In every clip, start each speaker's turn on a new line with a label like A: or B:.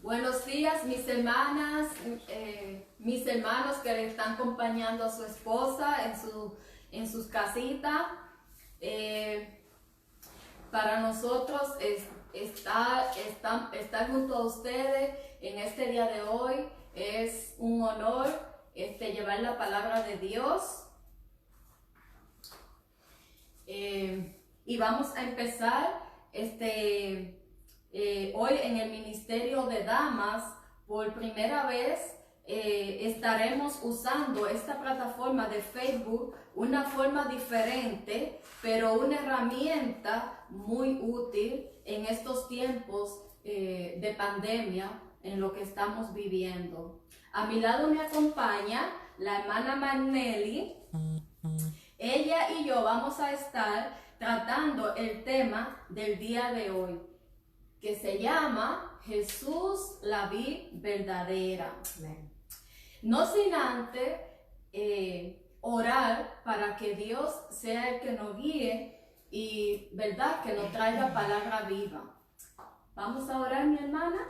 A: Buenos días, mis hermanas, mis hermanos que le están acompañando a su esposa en sus casitas. Para nosotros estar junto a ustedes en este día de hoy es un honor llevar la palabra de Dios. Y vamos a empezar hoy en el Ministerio de Damas. Por primera vez estaremos usando esta plataforma de Facebook, una forma diferente, pero una herramienta muy útil en estos tiempos de pandemia en lo que estamos viviendo. A mi lado me acompaña la hermana Manelli. Ella y yo vamos a estar tratando el tema del día de hoy, que se llama Jesús, la vid verdadera. Amén. No sin antes orar para que Dios sea el que nos guíe y, ¿verdad?, que nos traiga palabra viva. Vamos a orar, mi hermana.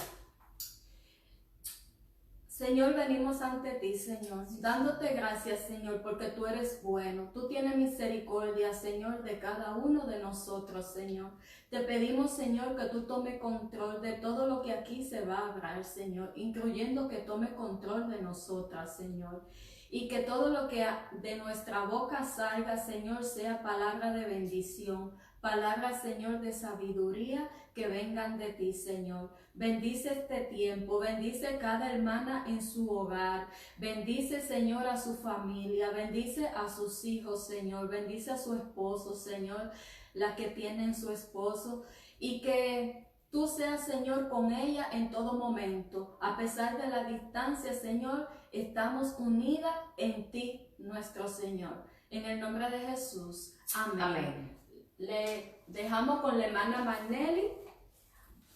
A: Señor, venimos ante ti, Señor, dándote gracias, Señor, porque tú eres bueno. Tú tienes misericordia, Señor, de cada uno de nosotros, Señor. Te pedimos, Señor, que tú tomes control de todo lo que aquí se va a hablar, Señor, incluyendo que tome control de nosotras, Señor. Y que todo lo que de nuestra boca salga, Señor, sea palabra de bendición, palabras, Señor, de sabiduría que vengan de ti, Señor. Bendice este tiempo, bendice cada hermana en su hogar, bendice, Señor, a su familia, bendice a sus hijos, Señor, bendice a su esposo, Señor, la que tienen su esposo, y que tú seas, Señor, con ella en todo momento. A pesar de la distancia, Señor, estamos unidas en ti, nuestro Señor. En el nombre de Jesús. Amén. Amén. Le dejamos con la hermana Manelli.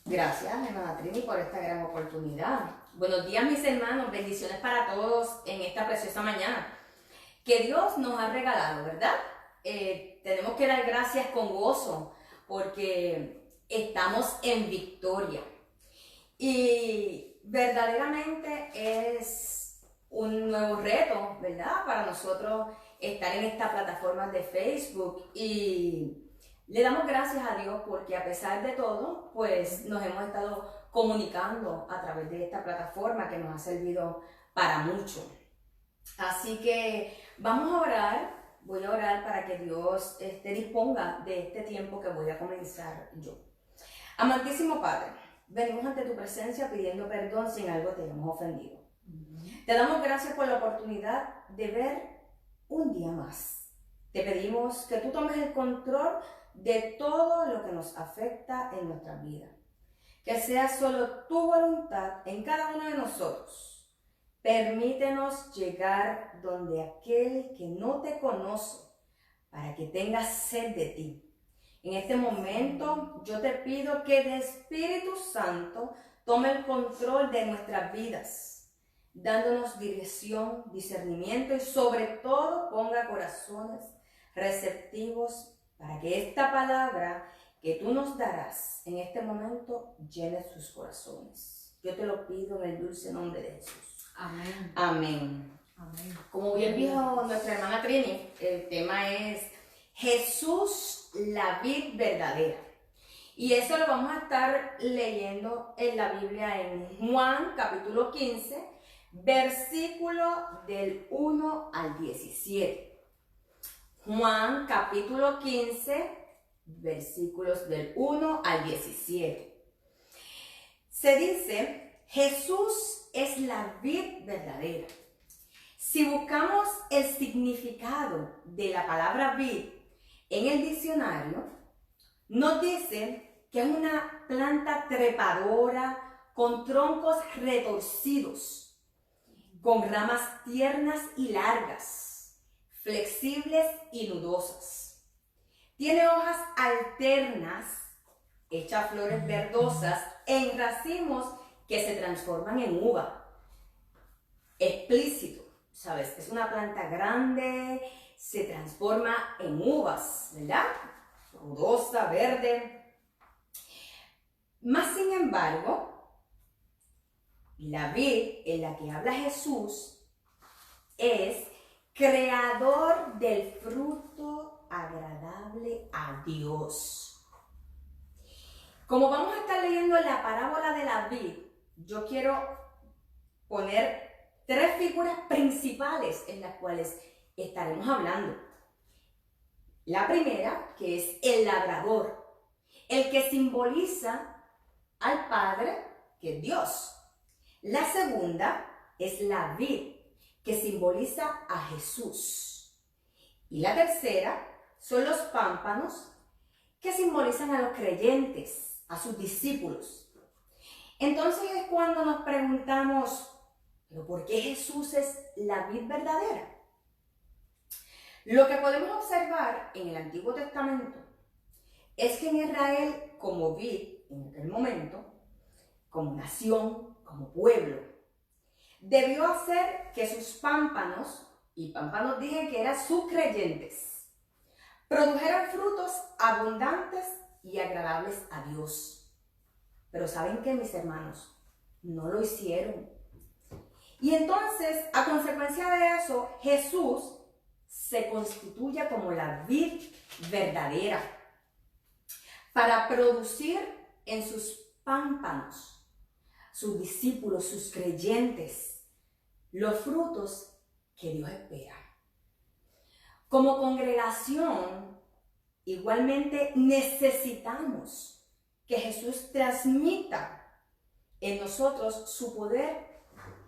B: Gracias, hermana Trini, por esta gran oportunidad. Buenos días, mis hermanos. Bendiciones para todos en esta preciosa mañana que Dios nos ha regalado, ¿verdad? Tenemos que dar gracias con gozo porque estamos en victoria. Y verdaderamente es un nuevo reto, ¿verdad?, para nosotros estar en esta plataforma de Facebook, y le damos gracias a Dios porque a pesar de todo, pues nos hemos estado comunicando a través de esta plataforma que nos ha servido para mucho. Así que vamos a orar, voy a orar para que Dios disponga de este tiempo que voy a comenzar yo. Amantísimo Padre, venimos ante tu presencia pidiendo perdón si en algo te hemos ofendido. Te damos gracias por la oportunidad de ver un día más. Te pedimos que tú tomes el control de todo lo que nos afecta en nuestra vida. Que sea solo tu voluntad en cada uno de nosotros. Permítenos llegar donde aquel que no te conoce, para que tenga sed de ti. En este momento yo te pido que el Espíritu Santo tome el control de nuestras vidas, dándonos dirección, discernimiento y sobre todo ponga corazones receptivos para que esta palabra que tú nos darás en este momento llene sus corazones. Yo te lo pido en el dulce nombre de Jesús.
A: Amén.
B: Amén.
A: Amén.
B: Como bien dijo nuestra hermana Trini, el tema es Jesús, la vid verdadera. Y eso lo vamos a estar leyendo en la Biblia en Juan capítulo 15, versículo del 1 al 17. Juan capítulo 15, versículos del 1 al 17. Se dice, Jesús es la vid verdadera. Si buscamos el significado de la palabra vid en el diccionario, nos dice que es una planta trepadora con troncos retorcidos, con ramas tiernas y largas, flexibles y nudosas. Tiene hojas alternas, echa flores verdosas en racimos que se transforman en uva. Explícito, ¿sabes? Es una planta grande, se transforma en uvas, ¿verdad? Rudosa, verde. Más sin embargo, la vid en la que habla Jesús es creador del fruto agradable a Dios. Como vamos a estar leyendo la parábola de la vid, yo quiero poner 3 figuras principales en las cuales estaremos hablando. La primera, que es el labrador, el que simboliza al Padre, que es Dios. La segunda es la vid, que simboliza a Jesús. Y la tercera son los pámpanos, que simbolizan a los creyentes, a sus discípulos. Entonces es cuando nos preguntamos, ¿pero por qué Jesús es la vid verdadera? Lo que podemos observar en el Antiguo Testamento es que en Israel, como vid en aquel momento, como nación, como pueblo, debió hacer que sus pámpanos, y pámpanos dije que eran sus creyentes, produjeran frutos abundantes y agradables a Dios. Pero ¿saben qué, mis hermanos? No lo hicieron. Y entonces, a consecuencia de eso, Jesús se constituye como la vid verdadera para producir en sus pámpanos, sus discípulos, sus creyentes, los frutos que Dios espera. Como congregación, igualmente necesitamos que Jesús transmita en nosotros su poder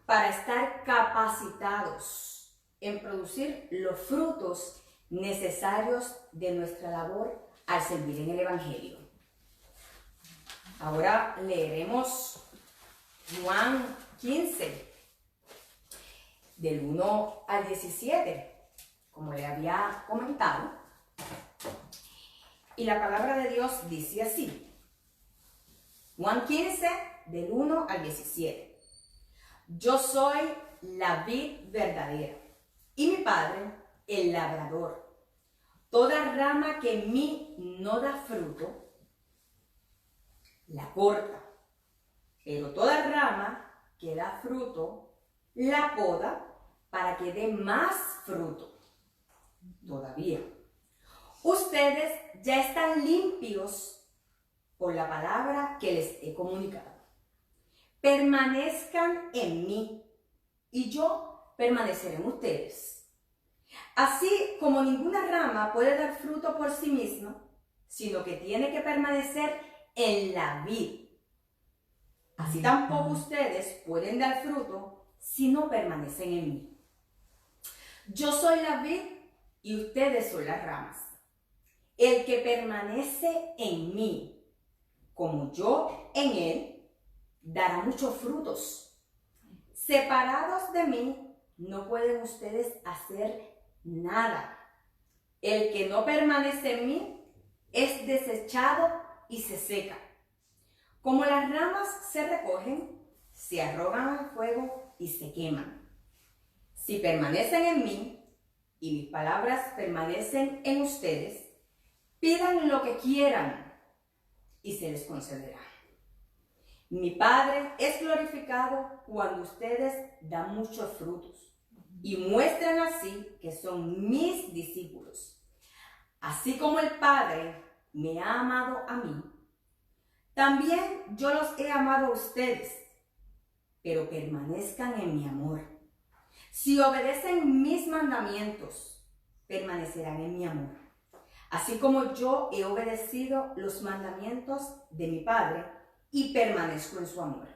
B: para estar capacitados en producir los frutos necesarios de nuestra labor al servir en el Evangelio. Ahora leeremos Juan 15, del 1 al 17, como le había comentado. Y la palabra de Dios dice así. Juan 15, del 1 al 17. Yo soy la vid verdadera y mi Padre el labrador. Toda rama que en mí no da fruto, la corta. Pero toda rama que da fruto, la poda para que dé más fruto todavía. Ustedes ya están limpios por la palabra que les he comunicado. Permanezcan en mí y yo permaneceré en ustedes. Así como ninguna rama puede dar fruto por sí misma, sino que tiene que permanecer en la vid. Así tampoco ustedes pueden dar fruto si no permanecen en mí. Yo soy la vid y ustedes son las ramas. El que permanece en mí, como yo en él, dará muchos frutos. Separados de mí, no pueden ustedes hacer nada. El que no permanece en mí es desechado y se seca. Como las ramas se recogen, se arrojan al fuego y se queman. Si permanecen en mí y mis palabras permanecen en ustedes, pidan lo que quieran y se les concederá. Mi Padre es glorificado cuando ustedes dan muchos frutos y muestran así que son mis discípulos. Así como el Padre me ha amado a mí, también yo los he amado a ustedes, pero permanezcan en mi amor. Si obedecen mis mandamientos, permanecerán en mi amor. Así como yo he obedecido los mandamientos de mi Padre y permanezco en su amor.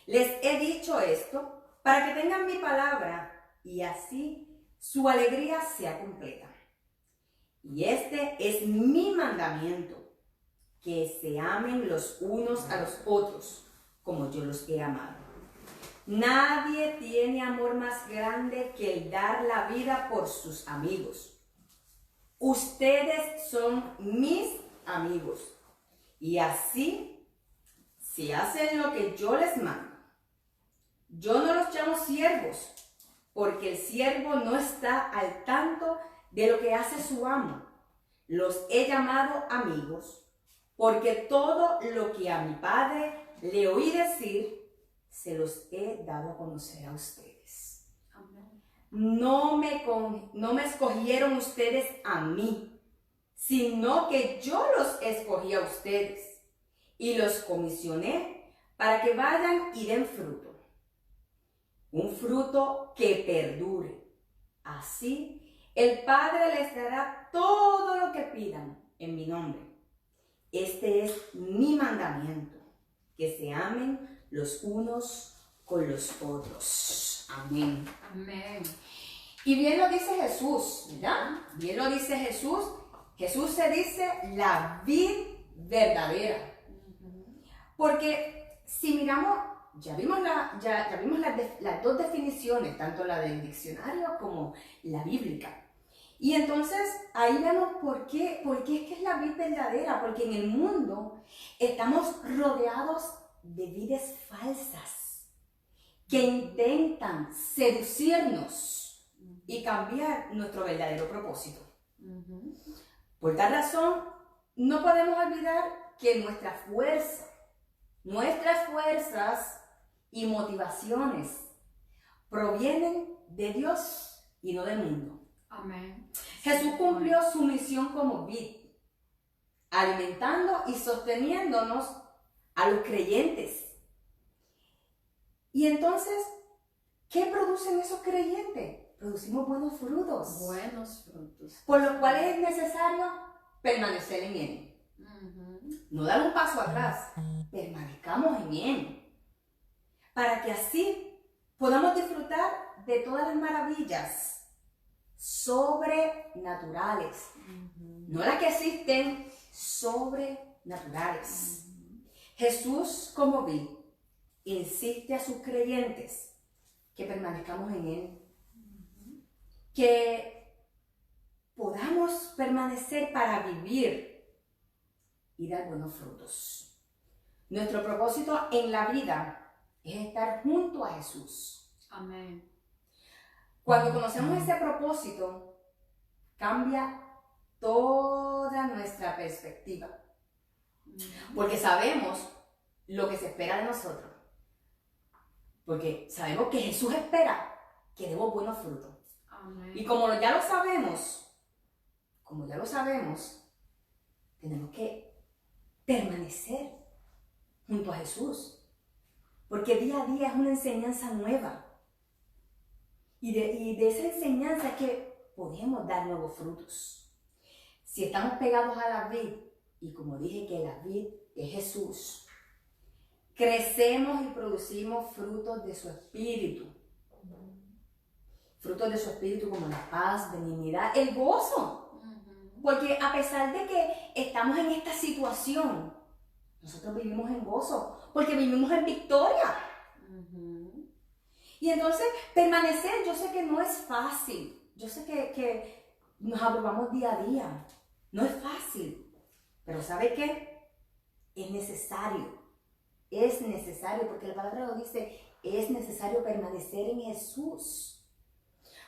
B: Les he dicho esto para que tengan mi palabra y así su alegría sea completa. Y este es mi mandamiento, que se amen los unos a los otros, como yo los he amado. Nadie tiene amor más grande que el dar la vida por sus amigos. Ustedes son mis amigos, y así, si hacen lo que yo les mando. Yo no los llamo siervos, porque el siervo no está al tanto de lo que hace su amo. Los he llamado amigos, porque todo lo que a mi Padre le oí decir, se los he dado a conocer a ustedes.
A: Amén.
B: No me escogieron ustedes a mí, sino que yo los escogí a ustedes y los comisioné para que vayan y den fruto. Un fruto que perdure. Así, el Padre les dará todo lo que pidan en mi nombre. Este es mi mandamiento, que se amen los unos con los otros. Amén.
A: Amén.
B: Y bien lo dice Jesús, ¿verdad? Bien lo dice Jesús. Jesús se dice la vid verdadera. Porque si miramos, ya vimos las dos definiciones, tanto la del diccionario como la bíblica. Y entonces ahí vemos por qué es que es la vid verdadera, porque en el mundo estamos rodeados de vides falsas que intentan seducirnos y cambiar nuestro verdadero propósito. Por tal razón, no podemos olvidar que nuestras fuerzas y motivaciones provienen de Dios y no del mundo.
A: Amén.
B: Jesús cumplió su misión como vid, alimentando y sosteniéndonos a los creyentes. Y entonces, ¿qué producen esos creyentes? Producimos buenos frutos.
A: Buenos frutos.
B: Por lo cual es necesario permanecer en Él. No dar un paso atrás, permanezcamos en Él. Para que así podamos disfrutar de todas las maravillas sobrenaturales. No las que existen, sobrenaturales. Jesús, como vid, insiste a sus creyentes que permanezcamos en Él. Que podamos permanecer para vivir y dar buenos frutos. Nuestro propósito en la vida es estar junto a Jesús.
A: Amén.
B: Cuando conocemos ese propósito, cambia toda nuestra perspectiva. Porque sabemos lo que se espera de nosotros. Porque sabemos que Jesús espera que demos buenos frutos.
A: Amén.
B: Y como ya lo sabemos, tenemos que permanecer junto a Jesús. Porque día a día es una enseñanza nueva. Y de esa enseñanza es que podemos dar nuevos frutos. Si estamos pegados a la vid, y como dije que la vid es Jesús, crecemos y producimos frutos de su espíritu. Frutos de su espíritu como la paz, benignidad, el gozo. Porque a pesar de que estamos en esta situación, nosotros vivimos en gozo, porque vivimos en victoria. Y entonces, permanecer, yo sé que no es fácil. Yo sé que nos abrumamos día a día. No es fácil. Pero ¿sabe qué? Es necesario. Es necesario, porque la palabra lo dice, es necesario permanecer en Jesús.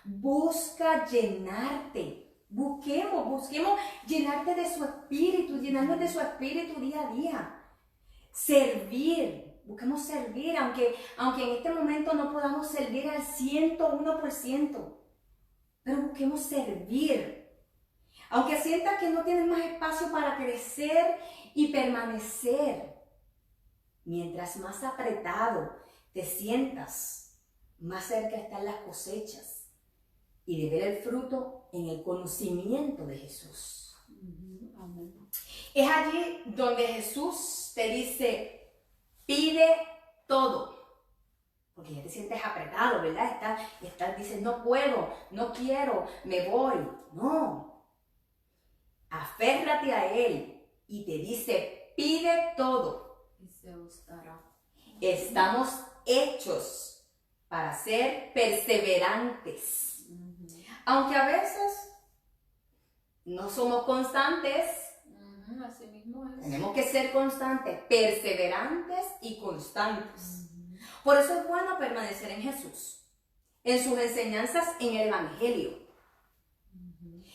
B: Busca llenarte. Busquemos llenarte de su espíritu, llenarnos de su espíritu día a día. Servir. Busquemos servir, aunque en este momento no podamos servir al 101%, pero busquemos servir. Aunque sientas que no tienes más espacio para crecer y permanecer, mientras más apretado te sientas, más cerca están las cosechas y de ver el fruto en el conocimiento de Jesús.
A: Amén.
B: Es allí donde Jesús te dice, pide todo, porque ya te sientes apretado, ¿verdad? Dices, no puedo, no quiero, me voy. No, aférrate a Él y te dice, pide todo.
A: Y se os dará.
B: Estamos hechos para ser perseverantes. Aunque a veces no somos constantes,
A: Así mismo es.
B: tenemos que ser constantes, perseverantes y constantes. Por eso es bueno permanecer en Jesús, en sus enseñanzas en el Evangelio.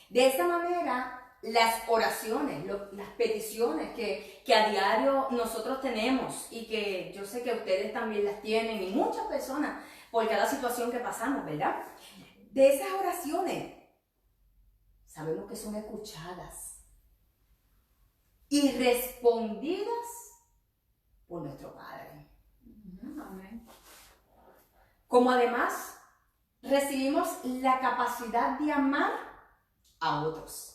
B: De esa manera, las oraciones, las peticiones que a diario nosotros tenemos y que yo sé que ustedes también las tienen y muchas personas por cada situación que pasamos, ¿verdad? De esas oraciones sabemos que son escuchadas y respondidas por nuestro Padre.
A: Amén.
B: Como además recibimos la capacidad de amar a otros.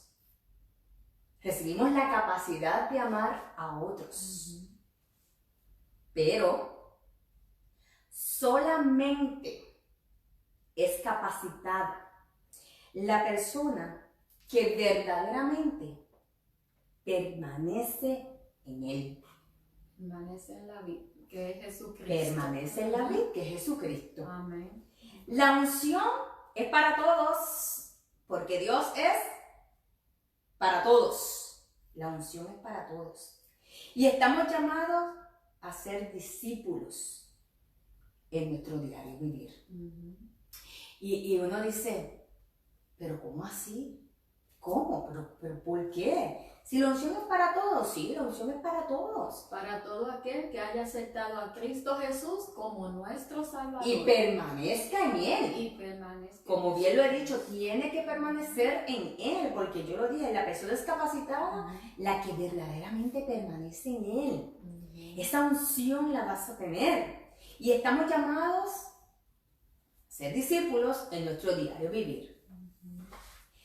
B: Recibimos la capacidad de amar a otros. Pero solamente es capacitada la persona que verdaderamente permanece en Él.
A: Permanece en la vida, que es Jesucristo.
B: Permanece en la vida, que es Jesucristo.
A: Amén.
B: La unción es para todos, porque Dios es para todos. La unción es para todos. Y estamos llamados a ser discípulos en nuestro diario vivir. Y uno dice, ¿pero cómo así? ¿Cómo? ¿Pero por qué? Si la unción es para todos, sí, la unción es para todos.
A: Para todo aquel que haya aceptado a Cristo Jesús como nuestro Salvador.
B: Y permanezca en Él.
A: Y permanezca.
B: Como bien lo he dicho, tiene que permanecer en Él, porque yo lo dije, la persona es capacitada, la que verdaderamente permanece en Él. Esa unción la vas a tener. Y estamos llamados a ser discípulos en nuestro diario vivir.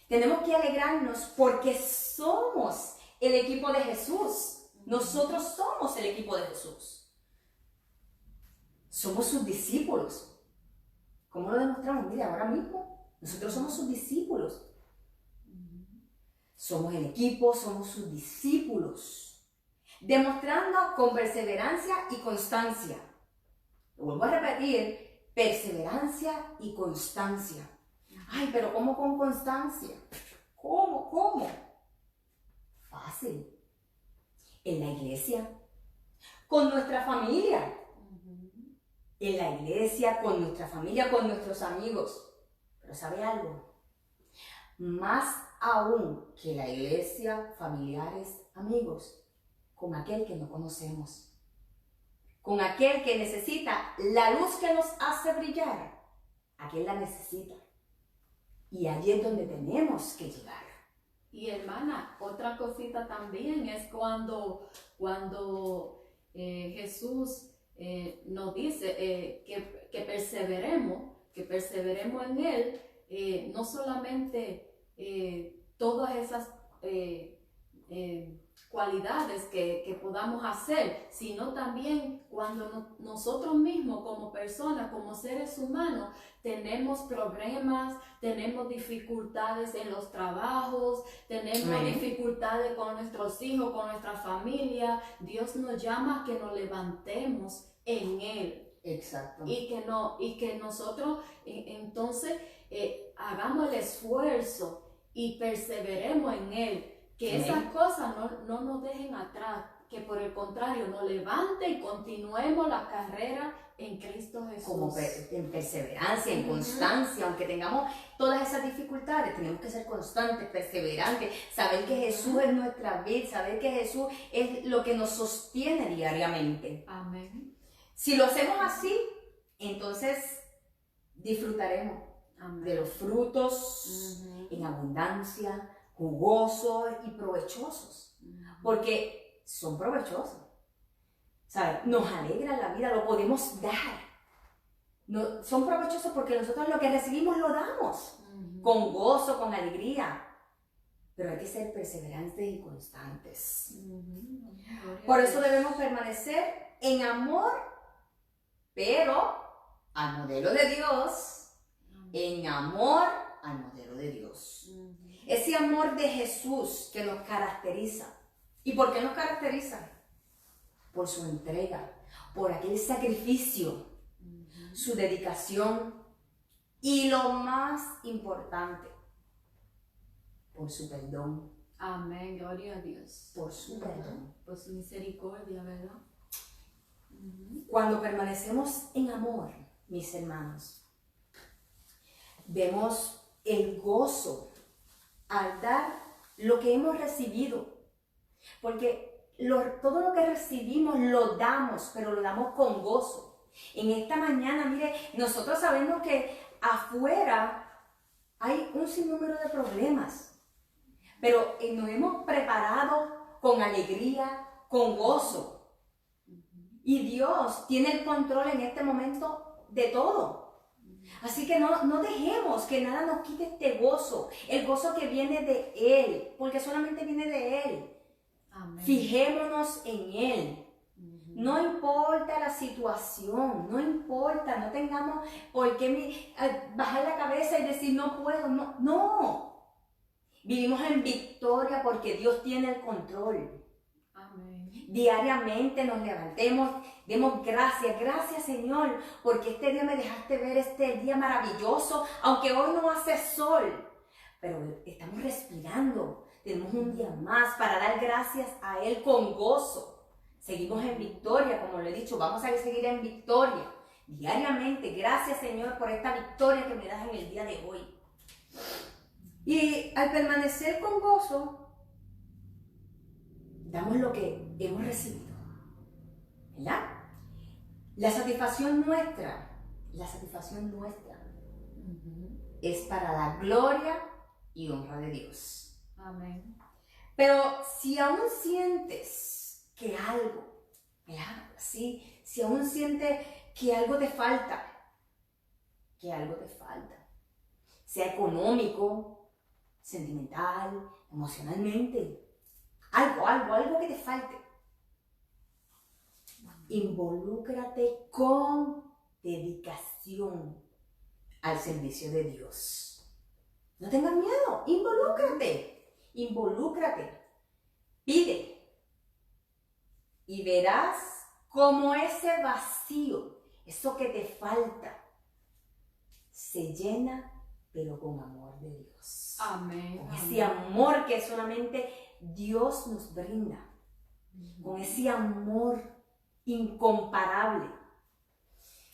B: Tenemos que alegrarnos porque somos el equipo de Jesús. Nosotros somos el equipo de Jesús. Somos sus discípulos. ¿Cómo lo demostramos? Mira, ahora mismo nosotros somos sus discípulos. Somos el equipo, somos sus discípulos. Demostrando con perseverancia y constancia. Lo vuelvo a repetir, perseverancia y constancia. Ay, pero ¿cómo con constancia? ¿Cómo? Fácil. En la iglesia, con nuestra familia. En la iglesia, con nuestra familia, con nuestros amigos. Pero ¿sabe algo? Más aún que la iglesia, familiares, amigos, con aquel que no conocemos. Con aquel que necesita la luz que nos hace brillar. Aquel la necesita. Y allí es donde tenemos que llegar.
A: Y hermana, otra cosita también es cuando Jesús nos dice que perseveremos en Él, no solamente todas esas cualidades que podamos hacer, sino también cuando nosotros mismos como personas, como seres humanos, tenemos problemas, tenemos dificultades en los trabajos, tenemos dificultades con nuestros hijos, con nuestra familia. Dios nos llama a que nos levantemos en Él.
B: Exacto.
A: Y que nosotros entonces hagamos el esfuerzo y perseveremos en Él. Que esas cosas no nos dejen atrás, que por el contrario nos levante y continuemos la carrera en Cristo Jesús.
B: Como en perseverancia, en constancia, aunque tengamos todas esas dificultades, tenemos que ser constantes, perseverantes, saber que Jesús es nuestra vida, saber que Jesús es lo que nos sostiene diariamente.
A: Amén.
B: Si lo hacemos así, entonces disfrutaremos de los frutos en abundancia, jugosos y provechosos, porque son provechosos, ¿sabes? Nos alegra la vida, lo podemos dar. No, son provechosos porque nosotros lo que recibimos lo damos, con gozo, con alegría, pero hay que ser perseverantes y constantes. Por eso debemos permanecer en amor, pero al modelo de Dios, en amor al modelo de Dios. Ese amor de Jesús que nos caracteriza. ¿Y por qué nos caracteriza? Por su entrega, por aquel sacrificio, su dedicación y lo más importante, por su perdón.
A: Amén, gloria a Dios.
B: Por su perdón.
A: Por su misericordia, ¿verdad?
B: Cuando permanecemos en amor, mis hermanos, vemos el gozo al dar lo que hemos recibido. Porque todo lo que recibimos lo damos, pero lo damos con gozo. En esta mañana, mire, nosotros sabemos que afuera hay un sinnúmero de problemas, pero nos hemos preparado con alegría, con gozo. Y Dios tiene el control en este momento de todo. Así que no dejemos que nada nos quite este gozo, el gozo que viene de Él, porque solamente viene de Él.
A: Amén.
B: Fijémonos en Él. No importa la situación, no importa, no tengamos por qué bajar la cabeza y decir no puedo, no. Vivimos en victoria porque Dios tiene el control.
A: Amén.
B: Diariamente nos levantemos, demos gracias Señor, porque este día me dejaste ver este día maravilloso, aunque hoy no hace sol, pero estamos respirando. Tenemos un día más para dar gracias a Él con gozo. Seguimos en victoria, como lo he dicho, vamos a seguir en victoria diariamente. Gracias, Señor, por esta victoria que me das en el día de hoy. Y al permanecer con gozo, damos lo que hemos recibido, ¿verdad? La satisfacción nuestra es para la gloria y honra de Dios.
A: Amén.
B: Pero si aún sientes que algo, ¿verdad? Sí, si aún sientes que algo te falta, sea económico, sentimental, emocionalmente, algo que te falte, involúcrate con dedicación al servicio de Dios. No tengas miedo, involúcrate, pide. Y verás cómo ese vacío, eso que te falta, se llena, pero con amor de Dios.
A: Amén.
B: Con ese amor que solamente Dios nos brinda. Con ese amor incomparable.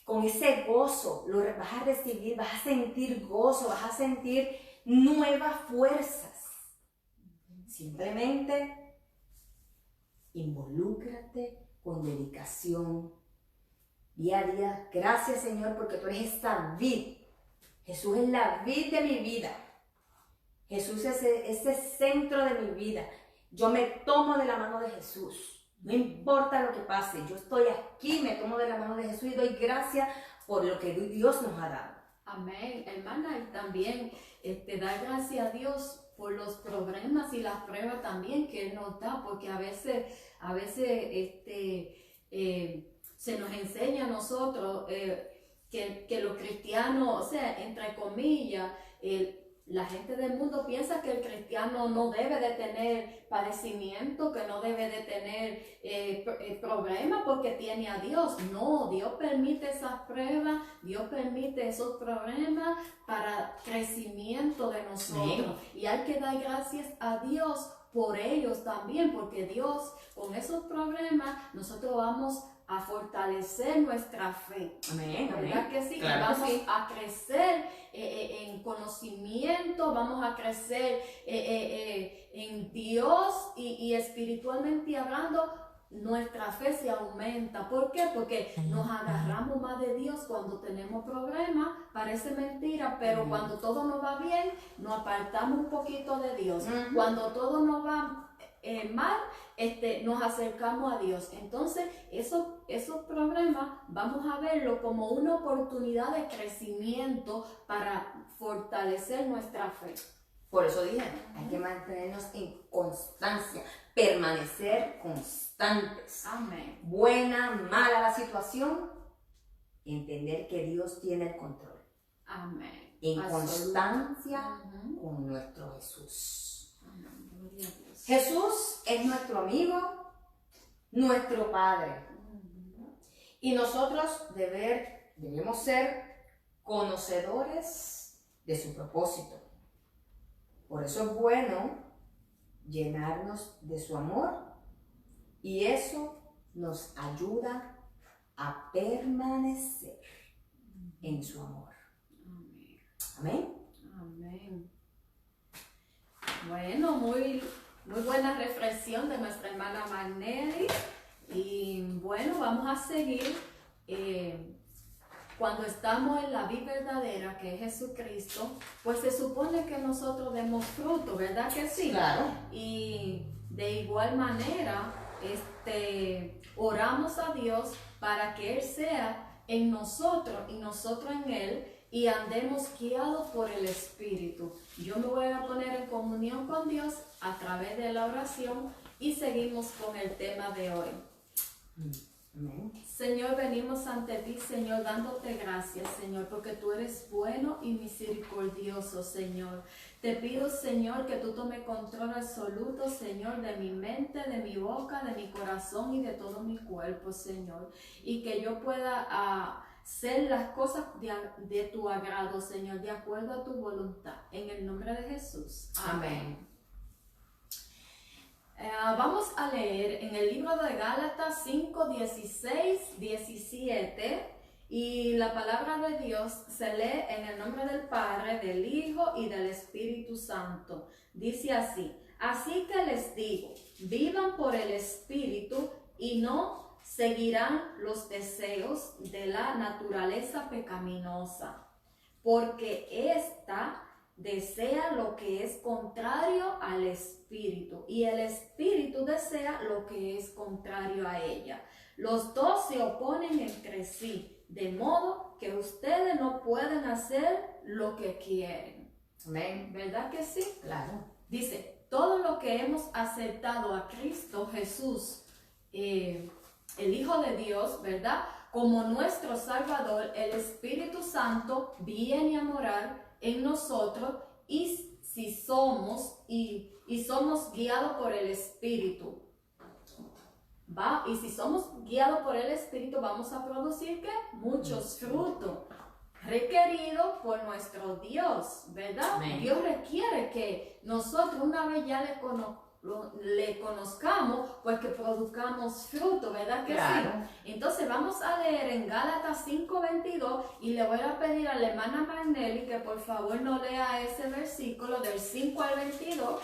B: Con ese gozo, lo vas a recibir, vas a sentir gozo, vas a sentir nuevas fuerzas. Simplemente involúcrate con dedicación día a día. Gracias, Señor, porque tú eres esta vid. Jesús es la vid de mi vida. Jesús es ese centro de mi vida. Yo me tomo de la mano de Jesús. No importa lo que pase, yo estoy aquí, me tomo de la mano de Jesús y doy gracias por lo que Dios nos ha dado.
A: Amén, hermana, y también dar gracias a Dios por los problemas y las pruebas también que Él nos da, porque a veces se nos enseña a nosotros que los cristianos, o sea, entre comillas, la gente del mundo piensa que el cristiano no debe de tener padecimiento, que no debe de tener problemas porque tiene a Dios. No, Dios permite esas pruebas, Dios permite esos problemas para crecimiento de nosotros. Sí. Y hay que dar gracias a Dios por ellos también, porque Dios, con esos problemas, nosotros vamos a fortalecer nuestra fe.
B: Amén.
A: ¿Verdad que sí?
B: Claro,
A: vamos
B: sí.
A: a crecer en conocimiento, vamos a crecer en Dios y espiritualmente hablando, nuestra fe se aumenta. ¿Por qué? Porque nos agarramos más de Dios cuando tenemos problemas. Parece mentira, pero cuando todo nos va bien, nos apartamos un poquito de Dios. Cuando todo nos va mal, nos acercamos a Dios. Entonces, esos problemas vamos a verlo como una oportunidad de crecimiento para fortalecer nuestra fe.
B: Por eso dije, hay que mantenernos en constancia, permanecer constantes.
A: Amén.
B: Buena, mala la situación, entender que Dios tiene el control.
A: Amén.
B: En constancia con nuestro Jesús.
A: Amén. Gloria a Dios.
B: Jesús es nuestro amigo, nuestro Padre. Y nosotros debemos ser conocedores de su propósito. Por eso es bueno llenarnos de su amor y eso nos ayuda a permanecer en su amor.
A: Amén.
B: Amén.
A: Amén. Bueno, muy buena reflexión de nuestra hermana Magnelli. Y bueno, vamos a seguir. Cuando estamos en la vida verdadera, que es Jesucristo, pues se supone que nosotros demos fruto, ¿verdad que sí?
B: Claro.
A: Y de igual manera, oramos a Dios para que Él sea en nosotros y nosotros en Él, y andemos guiados por el Espíritu. Yo me voy a poner en comunión con Dios a través de la oración y seguimos con el tema de hoy.
B: Amén.
A: Señor, venimos ante ti, Señor, dándote gracias, Señor, porque tú eres bueno y misericordioso, Señor. Te pido, Señor, que tú tomes control absoluto, Señor, de mi mente, de mi boca, de mi corazón y de todo mi cuerpo, Señor. Y que yo pueda hacer las cosas de tu agrado, Señor, de acuerdo a tu voluntad. En el nombre de Jesús. Amén. Vamos a leer en el libro de Gálatas 5, 16, 17, y la palabra de Dios se lee en el nombre del Padre, del Hijo y del Espíritu Santo. Dice así: así que les digo, vivan por el Espíritu y no seguirán los deseos de la naturaleza pecaminosa, porque ésta desea lo que es contrario al Espíritu, y el Espíritu desea lo que es contrario a ella. Los dos se oponen entre sí, de modo que ustedes no pueden hacer lo que quieren.
B: Amén.
A: ¿Verdad que sí?
B: Claro.
A: Dice, todo lo que hemos aceptado a Cristo Jesús, el Hijo de Dios, ¿verdad?, como nuestro Salvador, el Espíritu Santo viene a morar en nosotros, y si somos guiados por el Espíritu, y si somos guiados por el Espíritu, vamos a producir ¿qué? Muchos frutos requeridos por nuestro Dios, ¿verdad?
B: Amén.
A: Dios requiere que nosotros, una vez ya le conozcamos, pues que produzcamos fruto, ¿verdad que
B: claro.
A: sí? Entonces vamos a leer en Gálatas 5:22, y le voy a pedir a la hermana Magnelli que por favor no lea ese versículo del 5 al 22,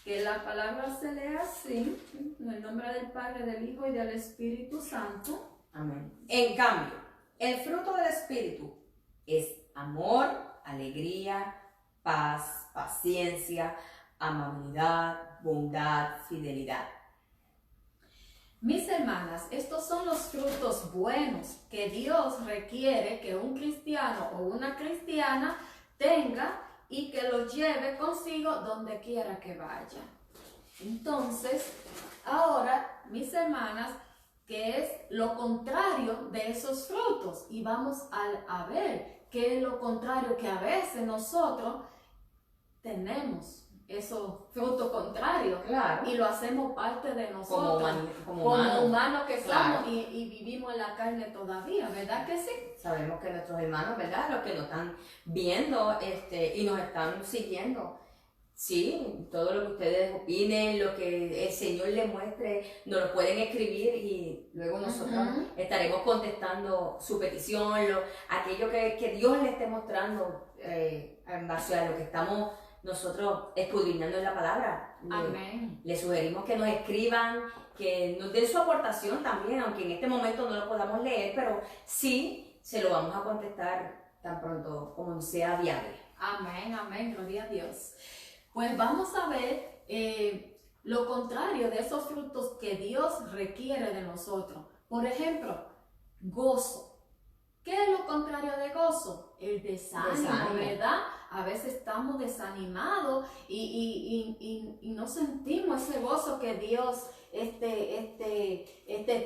A: que la palabra se lee así, en el nombre del Padre, del Hijo y del Espíritu Santo.
B: Amén. En cambio, el fruto del Espíritu es amor, alegría, paz, paciencia, amabilidad, bondad, fidelidad.
A: Mis hermanas, estos son los frutos buenos que Dios requiere que un cristiano o una cristiana tenga y que los lleve consigo donde quiera que vaya. Entonces, ahora, mis hermanas, ¿qué es lo contrario de esos frutos? Y vamos a ver qué es lo contrario que a veces nosotros tenemos. Esos frutos contrarios,
B: claro,
A: y lo hacemos parte de nosotros como humanos que
B: claro.
A: somos, y vivimos en la carne todavía, ¿verdad que sí?
B: Sabemos que nuestros hermanos, ¿verdad?, los que nos están viendo y nos están siguiendo, sí, todo lo que ustedes opinen, lo que el Señor les muestre, nos lo pueden escribir, y luego nosotros estaremos contestando su petición, aquello que Dios le esté mostrando en base a lo que estamos nosotros escudriñando en la palabra.
A: Amén.
B: Le sugerimos que nos escriban, que nos den su aportación también, aunque en este momento no lo podamos leer, pero sí se lo vamos a contestar tan pronto como sea viable.
A: Amén, amén, gloria a Dios. Pues vamos a ver lo contrario de esos frutos que Dios requiere de nosotros. Por ejemplo, gozo. ¿Qué es lo contrario de gozo? El desánimo, ¿verdad? A veces estamos desanimados y no sentimos ese gozo que Dios, pero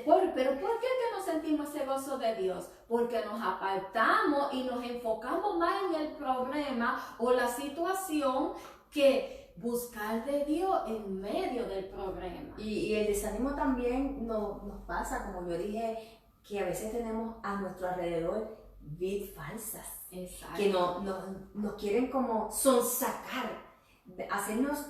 A: ¿por qué que no sentimos ese gozo de Dios? Porque nos apartamos y nos enfocamos más en el problema o la situación que buscar de Dios en medio del problema.
B: Y el desánimo también nos pasa, como yo dije, que a veces tenemos a nuestro alrededor vidas falsas.
A: Exacto.
B: Que nos quieren como sonsacar, hacernos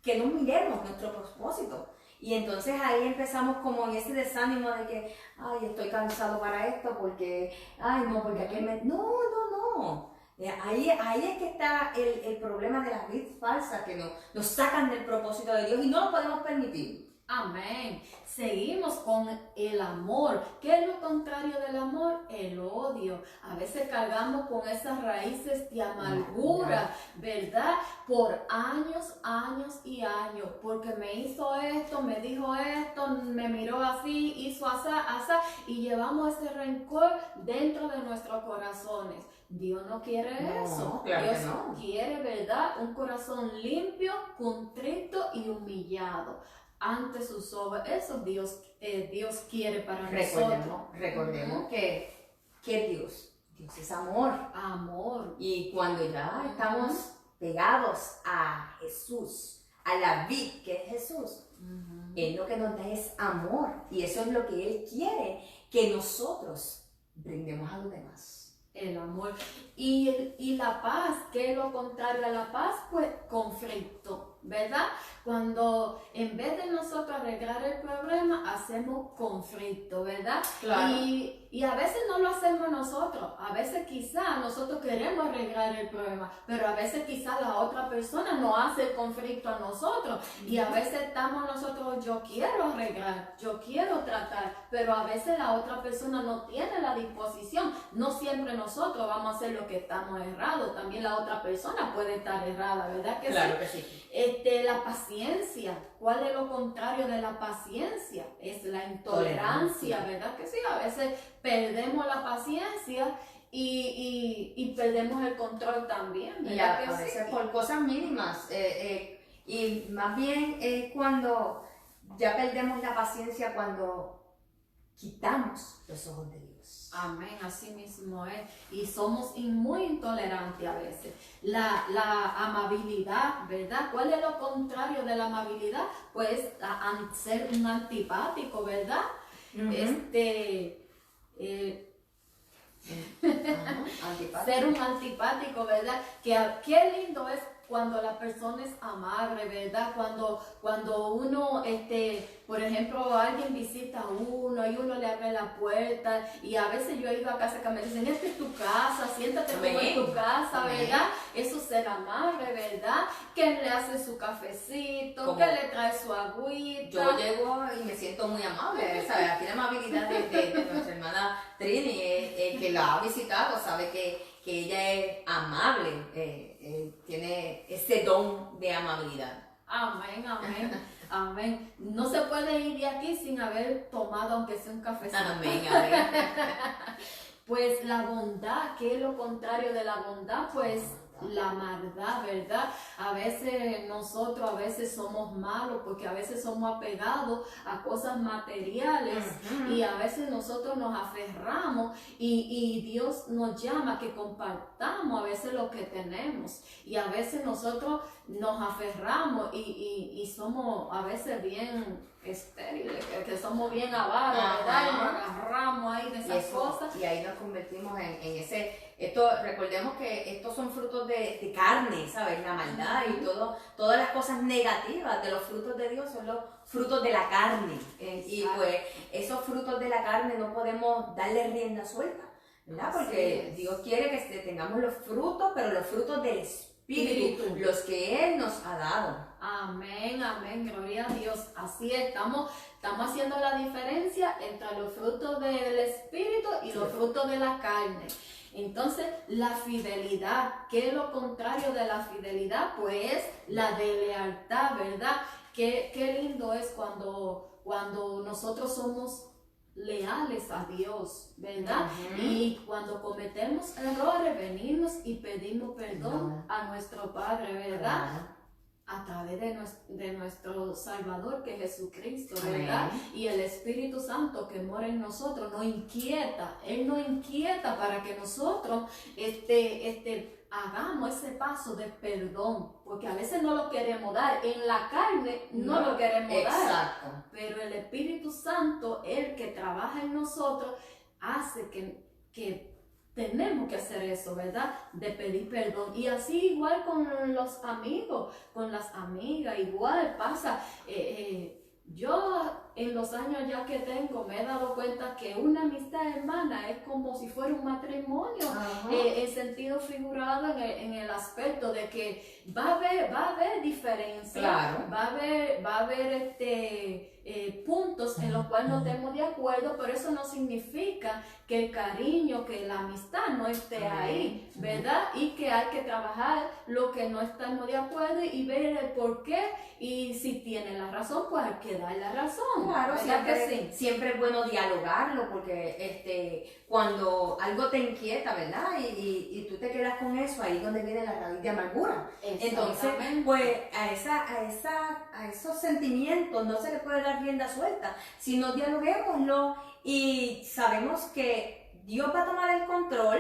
B: que no miremos nuestro propósito. Y entonces ahí empezamos como en ese desánimo de que, ay, estoy cansado para esto, porque, ay, no, porque aquel me... No. Ahí es que está el problema de las vidas falsas, que nos sacan del propósito de Dios y no lo podemos permitir.
A: Amén. Seguimos con el amor. ¿Qué es lo contrario del amor? El odio. A veces cargamos con esas raíces de amargura, ¿verdad? Por años, años y años. Porque me hizo esto, me dijo esto, me miró así, hizo así, así. Y llevamos ese rencor dentro de nuestros corazones. Dios no quiere eso.
B: Claro
A: Dios
B: que no.
A: quiere, ¿verdad? Un corazón limpio, contrito y humillado ante sus ojos. Eso Dios quiere para nosotros.
B: Recordemos que Dios es amor.
A: Amor.
B: Y cuando ya estamos pegados a Jesús, a la vid que es Jesús, Él lo que nos da es amor. Y eso es lo que Él quiere que nosotros brindemos a los demás.
A: El amor. Y la paz, ¿qué es lo contrario a la paz? Pues conflicto, ¿verdad? Cuando en vez de nosotros arreglar el problema, hacemos conflicto, ¿verdad?
B: Claro.
A: Y a veces no lo hacemos nosotros. A veces quizá nosotros queremos arreglar el problema, pero a veces quizá la otra persona no hace el conflicto a nosotros. Y a veces estamos nosotros, yo quiero arreglar, yo quiero tratar, pero a veces la otra persona no tiene la disposición. No siempre nosotros vamos a hacer lo que estamos errados, también la otra persona puede estar errada, ¿verdad que
B: Claro
A: sí?
B: que sí.
A: La paciencia, ¿cuál es lo contrario de la paciencia? Es la intolerancia, ¿verdad que sí? A veces perdemos la paciencia y perdemos el control también, ¿verdad
B: Y a
A: que sí?
B: veces por cosas mínimas. Y más bien es cuando ya perdemos la paciencia, cuando quitamos los ojos de Dios.
A: Amén, así mismo es. Y somos muy intolerantes a veces. La amabilidad, ¿verdad? ¿Cuál es lo contrario de la amabilidad? Pues ser un antipático, ¿verdad?
B: Antipático.
A: Ser un antipático, ¿verdad? Qué lindo es cuando la persona es amable, ¿verdad? Cuando uno, por ejemplo, alguien visita a uno y uno le abre la puerta, y a veces yo he ido a casa que me dicen, esta es tu casa, siéntate como en tu casa, ¿verdad? Eso es ser amable, ¿verdad? Que le hace su cafecito, que le trae su agüita.
B: Yo llego y me siento muy amable, ¿sabes? Aquí la amabilidad de nuestra hermana Trini, que la ha visitado, sabe que ella es amable, tiene ese don de amabilidad.
A: Amén, amén, amén. No se puede ir de aquí sin haber tomado aunque sea un cafecito.
B: Amén, amén.
A: Pues la bondad, ¿qué es lo contrario de la bondad? Pues la maldad, ¿verdad? A veces nosotros somos malos porque a veces somos apegados a cosas materiales y a veces nosotros nos aferramos y Dios nos llama a que compartamos a veces lo que tenemos, y a veces nosotros nos aferramos y somos a veces bien estériles, que somos bien avaros, ¿verdad? Y nos agarramos ahí de esas cosas.
B: Y ahí nos convertimos en ese... Recordemos que estos son frutos de carne, ¿sabes? La maldad y todas las cosas negativas de los frutos de Dios son los frutos de la carne. Y pues esos frutos de la carne no podemos darle rienda suelta, ¿verdad? Porque Dios quiere que tengamos los frutos, pero los frutos del Espíritu, los que Él nos ha dado.
A: Amén, amén, gloria a Dios. Así es, estamos haciendo la diferencia entre los frutos del Espíritu y los frutos de la carne. Entonces, la fidelidad, ¿qué es lo contrario de la fidelidad? Pues la de lealtad, ¿verdad? Qué lindo es cuando nosotros somos leales a Dios, ¿verdad? Y cuando cometemos errores, venimos y pedimos perdón a nuestro Padre, ¿verdad? A través de nuestro Salvador, que es Jesucristo, ¿verdad? Y el Espíritu Santo que mora en nosotros nos inquieta. Él nos inquieta para que nosotros hagamos ese paso de perdón, porque a veces no lo queremos dar, en la carne no lo queremos dar, pero el Espíritu Santo, el que trabaja en nosotros, hace que tenemos que hacer eso, ¿verdad? De pedir perdón. Y así igual con los amigos, con las amigas, igual pasa. Yo en los años ya que tengo me he dado cuenta que una amistad hermana es como si fuera un matrimonio, en sentido figurado en el aspecto de que va a haber diferencia,
B: Claro.
A: va a haber puntos en los cuales no estemos de acuerdo, pero eso no significa que el cariño, que la amistad no esté ahí, ¿verdad? Y que hay que trabajar lo que no estamos de acuerdo y ver el por qué, y si tiene la razón, pues hay que dar la razón.
B: Claro,
A: ¿verdad
B: siempre es bueno dialogarlo, porque cuando algo te inquieta, ¿verdad? Y tú te quedas con eso, ahí es donde viene la raíz de amargura. Entonces, pues a esos sentimientos no se le puede dar rienda suelta, sino dialoguémoslo y sabemos que Dios va a tomar el control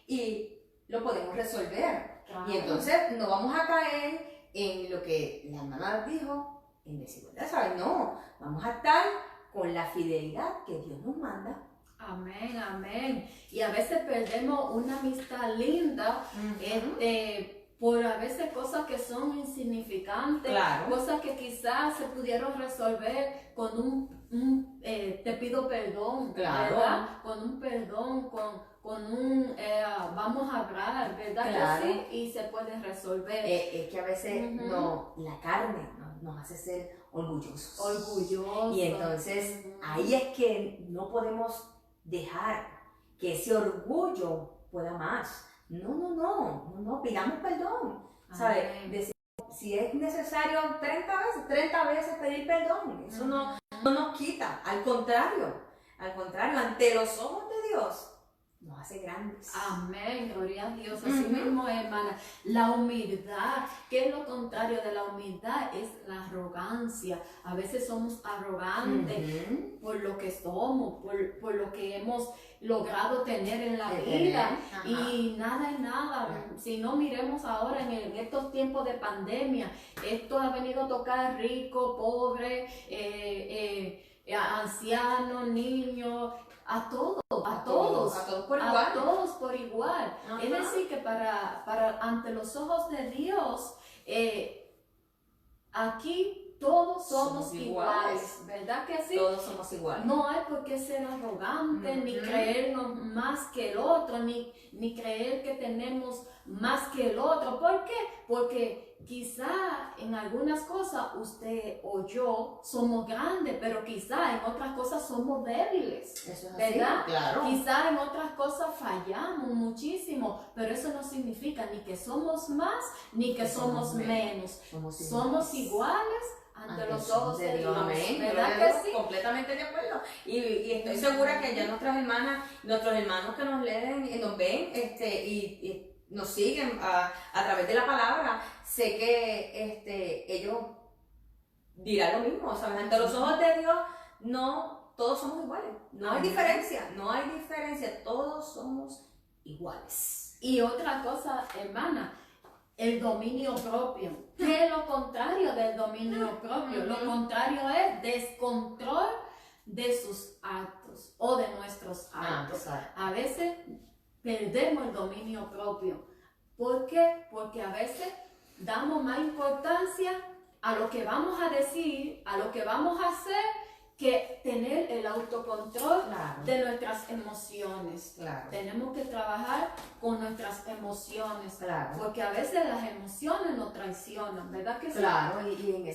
B: y lo podemos resolver.
A: Claro.
B: Y entonces no vamos a caer en lo que la hermana dijo, en desigualdad, ¿sabes? No, vamos a estar con la fidelidad que Dios nos manda.
A: Amén, amén. Y a veces perdemos una amistad linda, por a veces cosas que son insignificantes,
B: Claro.
A: cosas que quizás se pudieron resolver con un te pido perdón,
B: Claro.
A: ¿verdad? Con un perdón, con un vamos a hablar, ¿verdad?
B: Claro.
A: Que sí, y se puede resolver.
B: Es que a veces la carne nos hace ser orgullosos.
A: Orgulloso.
B: Y entonces ahí es que no podemos dejar que ese orgullo pueda más. No, pidamos perdón. ¿Sabes? Si es necesario 30 veces pedir perdón. Eso no nos quita. Al contrario, ante los ojos de Dios, nos hace grandes.
A: Amén, gloria a Dios. Así mismo, hermana. La humildad, ¿qué es lo contrario de la humildad? Es la arrogancia. A veces somos arrogantes por lo que somos, por lo que hemos logrado tener en la vida. Y nada es nada. Si no, miremos ahora en estos tiempos de pandemia. Esto ha venido a tocar rico, pobre, ancianos, niños, a todos por igual. Es decir, que para ante los ojos de Dios, aquí todos somos iguales, ¿verdad que sí?
B: Todos somos iguales.
A: No hay por qué ser arrogantes, ni creernos más que el otro, ni creer que tenemos más que el otro. ¿Por qué? Porque quizá en algunas cosas usted o yo somos grandes, pero quizá en otras cosas somos débiles.
B: Eso es
A: ¿verdad?
B: así, claro.
A: Quizá en otras cosas fallamos muchísimo, pero eso no significa ni que somos más, ni que somos menos. Somos iguales ante los ojos de Dios.
B: Amén.
A: ¿Verdad que sí?
B: Completamente de acuerdo. Y estoy segura que ya nuestros hermanos que nos leen y nos ven y nos siguen a través de la palabra, sé que ellos dirán lo mismo. ¿Sabes? Ante los ojos de Dios, no todos somos iguales. No hay diferencia, todos somos iguales.
A: Y otra cosa, hermana, el dominio propio. ¿Qué es lo contrario del dominio propio? Lo contrario es descontrol de sus actos o de nuestros actos. A veces perdemos el dominio propio. ¿Por qué? Porque a veces damos más importancia a lo que vamos a decir, a lo que vamos a hacer, que tener el autocontrol de nuestras emociones. Tenemos que trabajar con nuestras emociones, porque a veces las emociones nos traicionan, ¿verdad que sí?
B: Claro, y en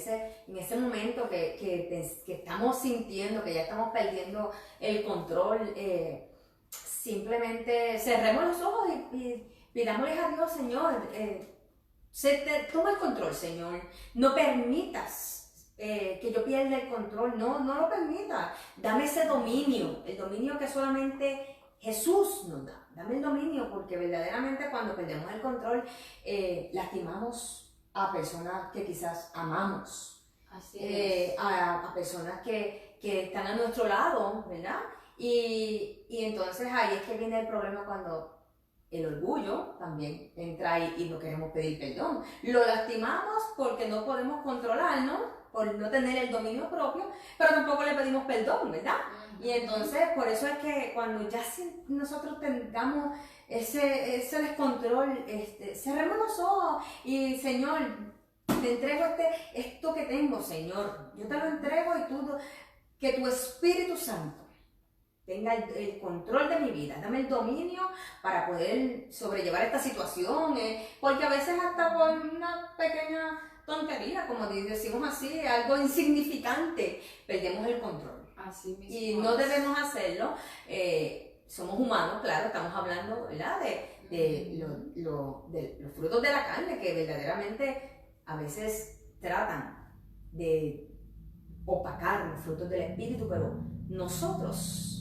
B: ese momento que estamos sintiendo que ya estamos perdiendo el control, simplemente cerremos los ojos y pidámosles a Dios, Señor, toma el control, Señor, no permitas que yo pierda el control, no lo permita, dame ese dominio, el dominio que solamente Jesús nos da, dame el dominio, porque verdaderamente cuando perdemos el control, lastimamos a personas que quizás amamos, a personas que están a nuestro lado, ¿verdad? Y entonces ahí es que viene el problema cuando el orgullo también entra y no queremos pedir perdón. Lo lastimamos porque no podemos controlarnos, por no tener el dominio propio, pero tampoco le pedimos perdón, ¿verdad? Y entonces, por eso es que cuando ya nosotros tengamos ese descontrol, cerremos los ojos y, Señor, te entrego esto que tengo, Señor. Yo te lo entrego y que tu Espíritu Santo tenga el control de mi vida. Dame el dominio para poder sobrellevar esta situación. Porque a veces hasta por una pequeña tontería, como decimos así, algo insignificante, perdemos el control.
A: Así mismo.
B: Y no debemos hacerlo. Somos humanos, claro, estamos hablando, ¿verdad?, de los frutos de la carne, que verdaderamente a veces tratan de opacar los frutos del Espíritu, pero nosotros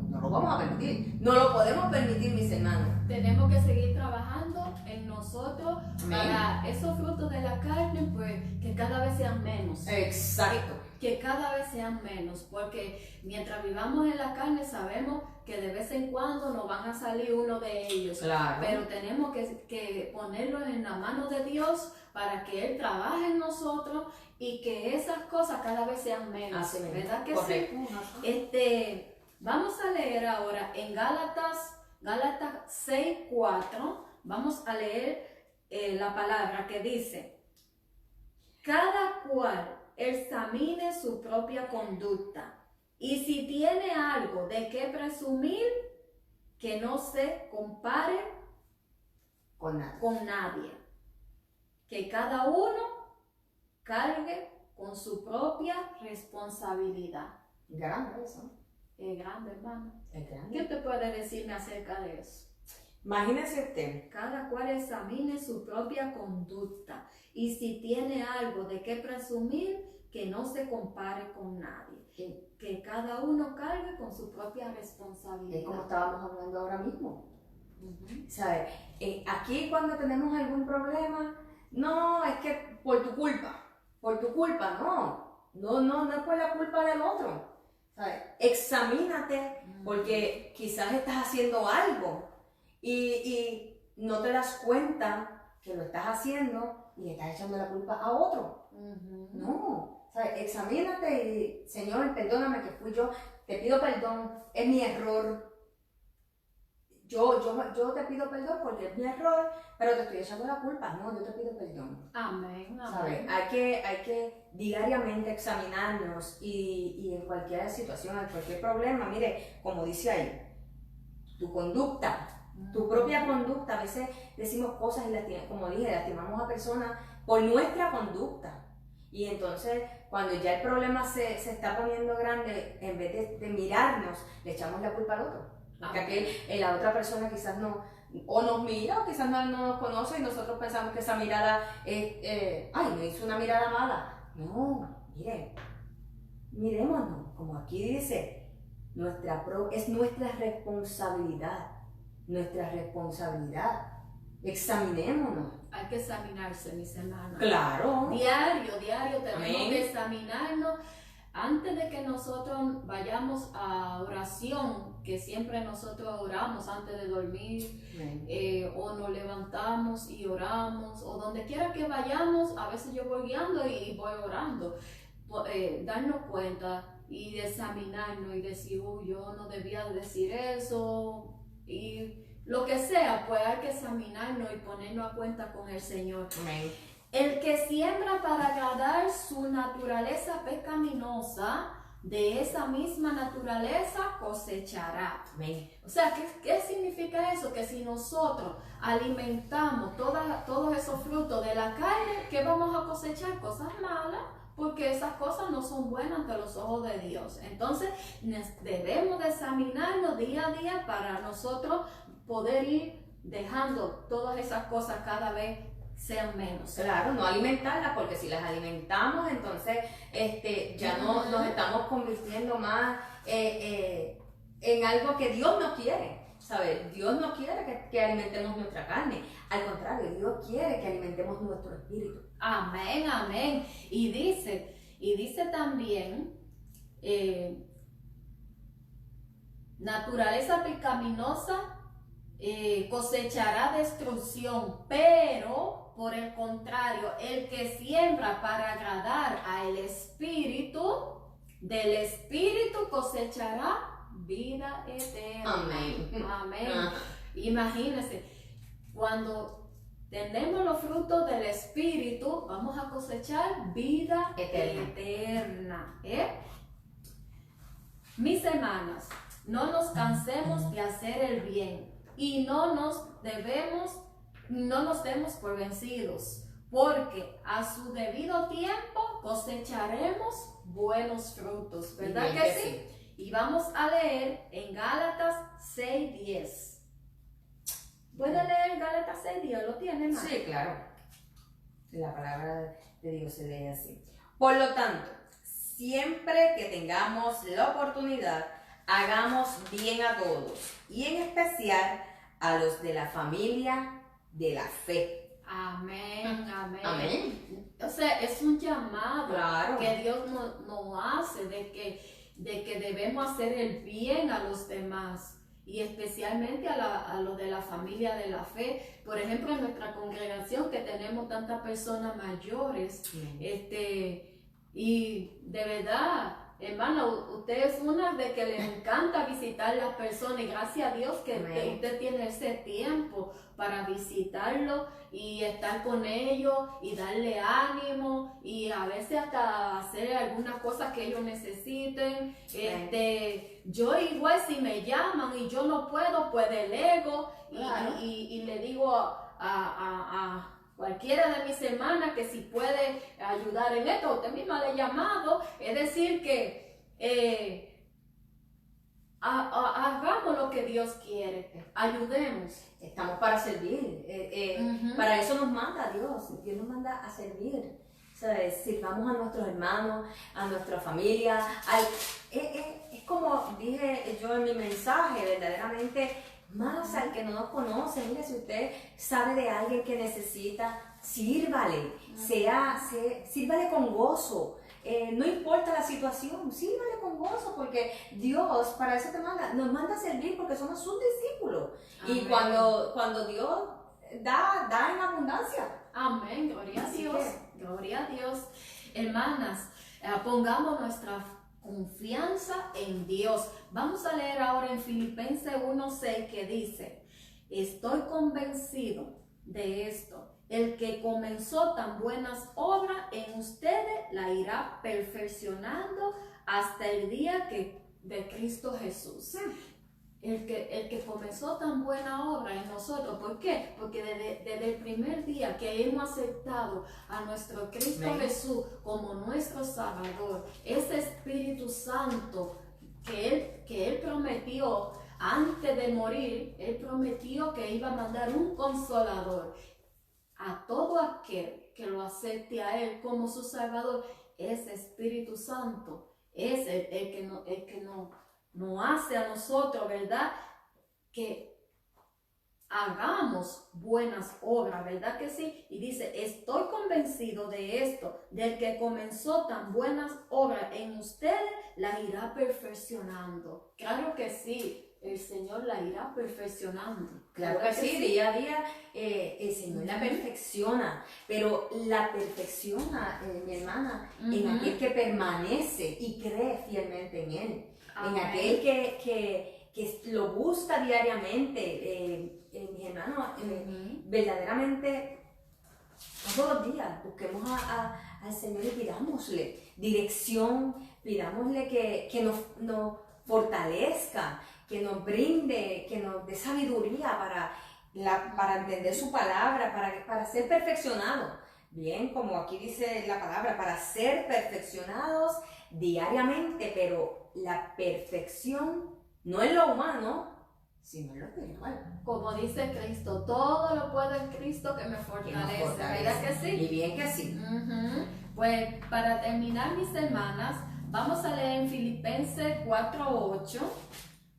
B: no lo vamos a permitir, no lo podemos permitir, mis hermanos.
A: Tenemos que seguir trabajando en nosotros.
B: Amén.
A: Para esos frutos de la carne, pues que cada vez sean menos.
B: Exacto.
A: Que cada vez sean menos, porque mientras vivamos en la carne sabemos que de vez en cuando nos van a salir uno de ellos.
B: Claro.
A: Pero tenemos que ponerlo en la mano de Dios para que Él trabaje en nosotros y que esas cosas cada vez sean menos.
B: Así mismo.
A: ¿Verdad que
B: Correcto.
A: sí? Vamos a leer ahora en Gálatas 6:4. Vamos a leer la palabra que dice: cada cual examine su propia conducta, y si tiene algo de qué presumir, que no se compare con nadie. Que cada uno cargue con su propia responsabilidad.
B: Grande eso.
A: Es grande, hermano.
B: Es grande.
A: ¿Qué te puede decirme acerca de eso?
B: Imagínese usted.
A: Cada cual examine su propia conducta, y si tiene algo de qué presumir, que no se compare con nadie. Que cada uno cargue con su propia responsabilidad.
B: Es como estábamos hablando ahora mismo.
A: Uh-huh.
B: ¿Sabes? Aquí cuando tenemos algún problema, no, es que por tu culpa, no es por la culpa del otro. ¿Sabes? Examínate, porque quizás estás haciendo algo y no te das cuenta que lo estás haciendo y le estás echando la culpa a otro.
A: Uh-huh.
B: No, ¿sabes? Examínate y, Señor, perdóname que fui yo, te pido perdón, es mi error. Yo te pido perdón porque es mi error, pero te estoy echando la culpa. No, yo te pido perdón.
A: Amén, amén.
B: ¿Sabes? Hay que diariamente examinarnos y en cualquier situación, en cualquier problema, mire, como dice ahí, tu conducta, tu propia conducta. A veces decimos cosas y como dije, lastimamos a personas por nuestra conducta. Y entonces, cuando ya el problema se está poniendo grande, en vez de mirarnos, le echamos la culpa al otro. Porque la otra persona quizás no, o nos mira, o quizás no nos conoce y nosotros pensamos que esa mirada me hizo una mirada mala. No, mirémonos, como aquí dice, es nuestra responsabilidad. Examinémonos.
A: Hay que examinarse, mis hermanos.
B: Claro.
A: Diario tenemos
B: Amén.
A: que examinarnos antes de que nosotros vayamos a oración, que siempre nosotros oramos antes de dormir, o nos levantamos y oramos, o donde quiera que vayamos. A veces yo voy guiando y voy orando. Darnos cuenta y examinarnos y decir, yo no debía decir eso, y lo que sea, pues hay que examinarnos y ponernos a cuenta con el Señor.
B: Amén.
A: El que siembra para agradar su naturaleza pecaminosa, de esa misma naturaleza cosechará.
B: Amén.
A: O sea, ¿qué significa eso? Que si nosotros alimentamos todos esos frutos de la carne, ¿qué vamos a cosechar? Cosas malas, porque esas cosas no son buenas ante los ojos de Dios. Entonces, debemos de examinarnos día a día para nosotros poder ir dejando todas esas cosas cada vez sean menos.
B: Claro, no alimentarlas, porque si las alimentamos, entonces ya no nos estamos convirtiendo más en algo que Dios no quiere, ¿sabes? Dios no quiere que alimentemos nuestra carne, al contrario, Dios quiere que alimentemos nuestro espíritu.
A: Amén, amén. Y dice también, naturaleza pecaminosa cosechará destrucción, pero por el contrario, el que siembra para agradar al Espíritu, del Espíritu cosechará vida eterna.
B: Amén.
A: Amén. Imagínense, cuando tenemos los frutos del Espíritu, vamos a cosechar vida eterna. Mis hermanas, no nos cansemos de hacer el bien y no nos demos por vencidos, porque a su debido tiempo cosecharemos buenos frutos, ¿verdad que sí? Y vamos a leer en Gálatas 6:10. ¿Puede leer Gálatas 6:10? ¿Lo tiene, Mar?
B: Sí, claro. La palabra de Dios se lee así. Por lo tanto, siempre que tengamos la oportunidad, hagamos bien a todos, y en especial a los de la familia de la fe.
A: Amén, amén.
B: Amén.
A: O sea, es un llamado
B: Claro.
A: que Dios nos hace de que debemos hacer el bien a los demás, y especialmente a los de la familia de la fe. Por ejemplo, en nuestra congregación, que tenemos tantas personas mayores, y de verdad, hermana, usted es una de que le encanta visitar las personas, y gracias a Dios que usted tiene ese tiempo para visitarlo y estar con ellos y darle ánimo, y a veces hasta hacer algunas cosas que ellos necesiten. Yo igual, si me llaman y yo no puedo, pues delego, claro, y le digo a cualquiera de mis hermanas que si puede ayudar en esto. Usted misma le ha llamado, es decir que hagamos lo que Dios quiere, ayudemos.
B: Estamos para servir, para eso nos manda Dios. Dios nos manda a servir. ¿Sabes? Sirvamos a nuestros hermanos, a nuestra familia. Es como dije yo en mi mensaje, verdaderamente, más al que no nos conoce. Mire, si usted sabe de alguien que necesita, sírvale, sírvale con gozo. No importa la situación, sírvale con gozo, porque Dios para eso nos manda a servir, porque somos sus discípulos. Amén. Y cuando Dios da en abundancia.
A: Amén, gloria a Dios, gloria a Dios. Hermanas, pongamos nuestra confianza en Dios. Vamos a leer ahora en Filipenses 1:6, que dice: estoy convencido de esto, el que comenzó tan buenas obras en ustedes la irá perfeccionando hasta el día de Cristo Jesús. El que comenzó tan buena obra en nosotros. ¿Por qué? Porque desde el primer día que hemos aceptado a nuestro Cristo Jesús como nuestro Salvador, ese Espíritu Santo que Él prometió antes de morir, Él prometió que iba a mandar un consolador a todo aquel que lo acepte a Él como su Salvador. Ese Espíritu Santo es el que nos hace a nosotros, ¿verdad? Que hagamos buenas obras, ¿verdad que sí? Y dice: estoy convencido de esto, del que comenzó tan buenas obras en ustedes, la irá perfeccionando. Claro que sí, el Señor la irá perfeccionando.
B: Claro que sí, día a día el Señor la perfecciona, pero la perfecciona, mi hermana, en aquel que permanece y cree fielmente en Él. Amén. En aquel que lo busca diariamente. Mis hermanos, verdaderamente todos los días busquemos al Señor y pidámosle dirección, pidámosle que nos fortalezca, que nos brinde, que nos dé sabiduría para entender su palabra, para ser perfeccionados. Bien, como aquí dice la palabra, para ser perfeccionados diariamente, pero la perfección no es lo humano, sino en lo espiritual.
A: Como dice Cristo, todo lo puedo en Cristo que me fortalece, ¿verdad que sí?
B: Y bien que sí.
A: Pues para terminar, mis hermanas, vamos a leer en Filipenses 4:8.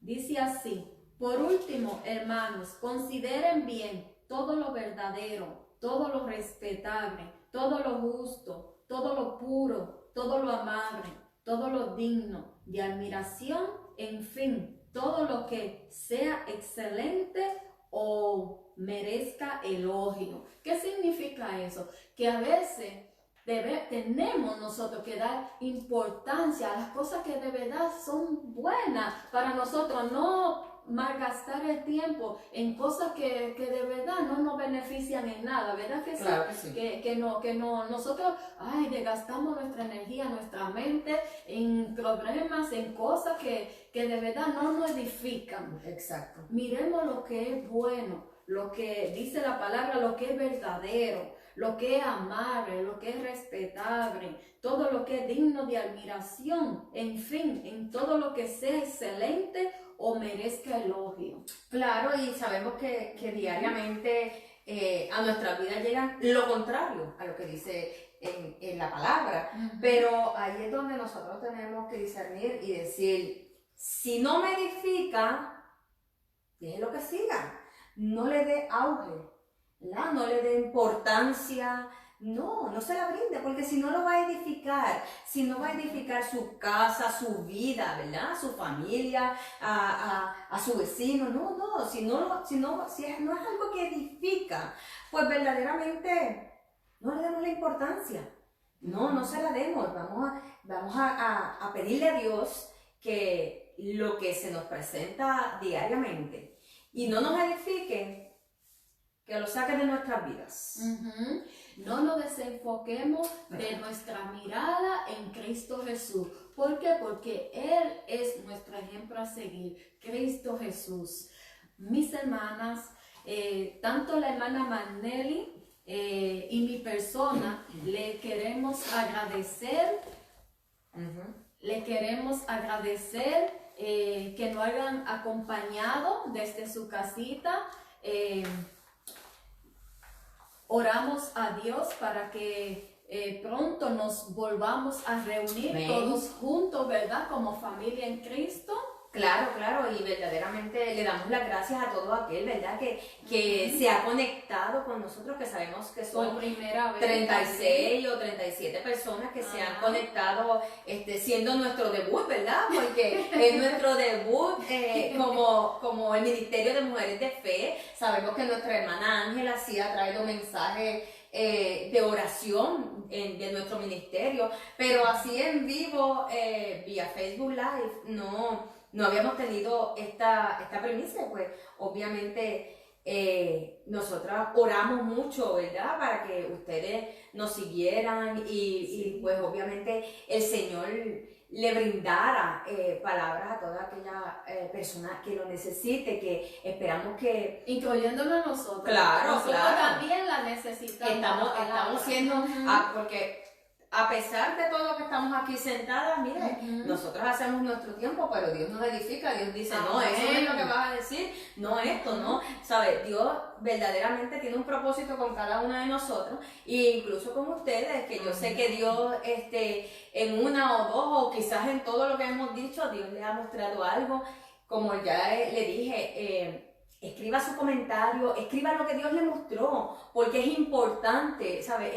A: Dice así: por último, hermanos, consideren bien todo lo verdadero, todo lo respetable, todo lo justo, todo lo puro, todo lo amable, todo lo digno de admiración, en fin, todo lo que sea excelente o merezca elogio. ¿Qué significa eso? Que a veces tenemos nosotros que dar importancia a las cosas que de verdad son buenas para nosotros, no malgastar el tiempo en cosas que de verdad no nos benefician en nada, ¿verdad que sí?
B: Claro que sí.
A: Que no, nosotros, desgastamos nuestra energía, nuestra mente en problemas, en cosas que de verdad no nos edifican.
B: Exacto.
A: Miremos lo que es bueno, lo que dice la palabra, lo que es verdadero, lo que es amable, lo que es respetable, todo lo que es digno de admiración, en fin, en todo lo que sea excelente o merezca elogio.
B: Claro, y sabemos que diariamente a nuestra vida llega lo contrario a lo que dice en la palabra, pero ahí es donde nosotros tenemos que discernir y decir, si no me edifica, déjelo que siga, no le dé auge, ¿verdad? No le dé importancia, no se la brinde, porque si no lo va a edificar, si no va a edificar su casa, su vida, ¿verdad? Su familia, a su vecino, si no es algo que edifica, pues verdaderamente no le demos la importancia, no se la demos, vamos a pedirle a Dios que lo que se nos presenta diariamente y no nos edifique, que lo saque de nuestras vidas.
A: No nos desenfoquemos de nuestra mirada en Cristo Jesús. ¿Por qué? Porque Él es nuestro ejemplo a seguir, Cristo Jesús. Mis hermanas, tanto la hermana Manelli y mi persona, le queremos agradecer, que nos hayan acompañado desde su casita. Oramos a Dios para que pronto nos volvamos a reunir. Amén. Todos juntos, ¿verdad? Como familia en Cristo.
B: Claro, y verdaderamente le damos las gracias a todo aquel, ¿verdad? Que se ha conectado con nosotros, que sabemos que son
A: por primera vez
B: 36 o 37 personas que se han conectado, siendo nuestro debut, ¿verdad? Porque es nuestro debut como el Ministerio de Mujeres de Fe. Sabemos que nuestra hermana Ángela sí ha traído mensajes de oración de nuestro ministerio, pero así en vivo, vía Facebook Live, no habíamos tenido esta premisa, pues obviamente nosotras oramos mucho, ¿verdad? Para que ustedes nos siguieran y pues obviamente el Señor le brindara palabras a toda aquella persona que lo necesite, que esperamos que...
A: Incluyéndonos nosotros.
B: Claro.
A: También la necesitamos.
B: Estamos siendo... porque a pesar de todo lo que estamos aquí sentadas, mire, nosotros hacemos nuestro tiempo, pero Dios nos edifica, Dios dice, no, eso es lo que vas a decir, no esto, no, ¿sabes? Dios verdaderamente tiene un propósito con cada una de nosotros, e incluso con ustedes, que yo sé que Dios, en una o dos, o quizás en todo lo que hemos dicho, Dios les ha mostrado algo, como ya le dije, escriba su comentario, escriba lo que Dios le mostró, porque es importante, ¿sabes?